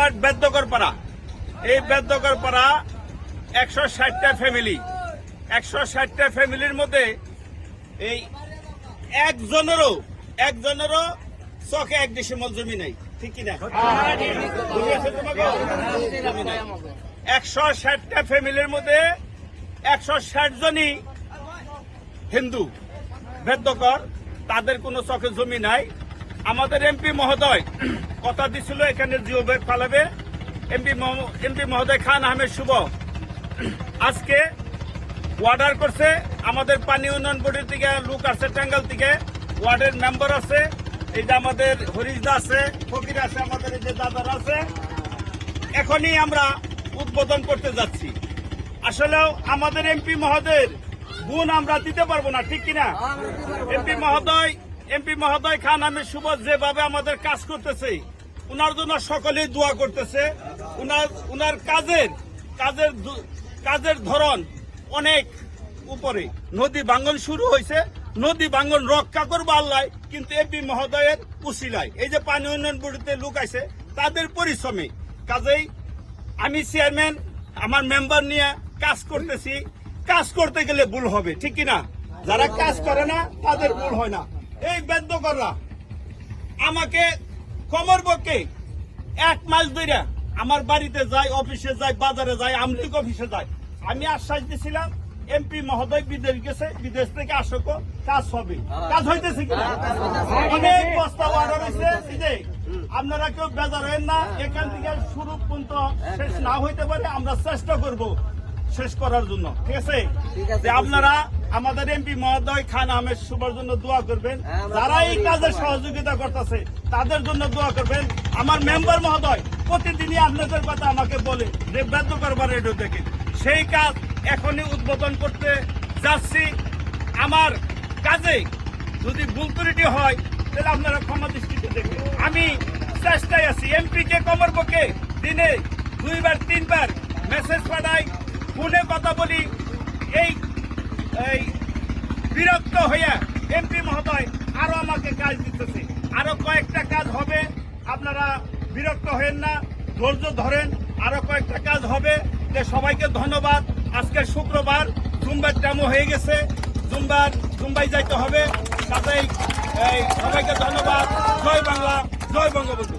Word বেদ্যকর পাড়া। এই বেদ্যকর পাড়া 160টা ফ্যামিলি, 160টা ফ্যামিলির মধ্যে এই একজনেরও চকে 1 ডিসিমল জমি নাই, ঠিক কিনা? 160টা ফ্যামিলির মধ্যে 160 জনই হিন্দু বেদ্যকর, তাদের কোনো চকে জমি নাই। আমাদের এমপি মহোদয় কথা দিছিল এখানে জিও ব্যাগ পালাবে। এমপি মহোদয় খান আহমেদ শুভ আজকে অর্ডার করছে। আমাদের পানি উন্নয়ন বোর্ডের থেকে লোক আছে, টাঙ্গাইল থেকে ওয়ার্ডের মেম্বার আছে, এই যে আমাদের হরিশদা আছে, ফকির আছে, আমাদের এই যে দাদার আছে। এখনই আমরা উদ্বোধন করতে যাচ্ছি। আসলেও আমাদের এমপি মহোদয়ের গুণ আমরা দিতে পারবো না, ঠিক কিনা? এমপি মহোদয় খান আহমেদ শুভ যেভাবে আমাদের কাজ করতেছে, উনার জন্য সকলেই দোয়া করতেছে। উনার কাজের ধরন অনেক উপরে। নদী ভাঙ্গন শুরু হয়েছে, নদী ভাঙ্গন রক্ষা করবো আল্লাহ, কিন্তু এমপি মহোদয়ের উসিলায় এই যে পানি উন্নয়ন বোর্ডে লোক আছে তাদের পরিশ্রমে। কাজেই আমি চেয়ারম্যান আমার মেম্বার নিয়ে কাজ করতেছি। কাজ করতে গেলে ভুল হবে, ঠিক কিনা? যারা কাজ করে না তাদের ভুল হয় না। এই বেদ্যকররা আমাকে কমর পক্ষে 1 মাস ধরে আমার বাড়িতে যায়, অফিসে যায়, বাজারে যায়, আমলিগ অফিসে যায়। আমি আশ্বাস দিছিলাম এমপি মহোদয় বিদেশ গেছে, বিদেশ থেকে আসুক, কাজ হবে। কাজ হইতেছে কিনা? অনেক প্রস্তাব অর্ডার হয়েছে। আপনারা কেউ বেজার হবেন না, এখান থেকে শুরু পর্যন্ত শেষ না হইতে পারে, আমরা চেষ্টা করব শেষ করার জন্য, ঠিক আছে? যে আপনারা আমাদের এমপি মহোদয় খান আহমেদ শুভর জন্য দোয়া করবেন, যারা এই কাজে সহযোগিতা করতেছে তাদের জন্য দোয়া করবেন। আমার মেম্বার মহোদয় প্রতিদিনই আপনাদের কথা আমাকে বলে যে বেদ্যকর রেডিও থেকে, সেই কাজ এখনই উদ্বোধন করতে যাচ্ছি। আমার কাজে যদি ভুল ত্রুটি হয় তাহলে আপনারা ক্ষমা দৃষ্টিতে দেখবেন। আমি চেষ্টায় আছি। এমপি কে কমর পক্ষে দিনে 2বার 3বার মেসেজ পাঠাই, ফোনে কথা বলি। এই বিরক্ত হইয়া এমপি মহোদয় আরো আমাকে কাজ দিতেছে। আরো কয়েকটা কাজ হবে, আপনারা বিরক্ত হবেন না, ধৈর্য ধরেন, আরো কয়েকটা কাজ হবে। সবাইকে ধন্যবাদ। আজকে শুক্রবার, জুম্বার টাইমও হয়ে গেছে, জুম্বাই যাইতে হবে। তাতেই সবাইকে ধন্যবাদ। জয় বাংলা, জয় বঙ্গবন্ধু।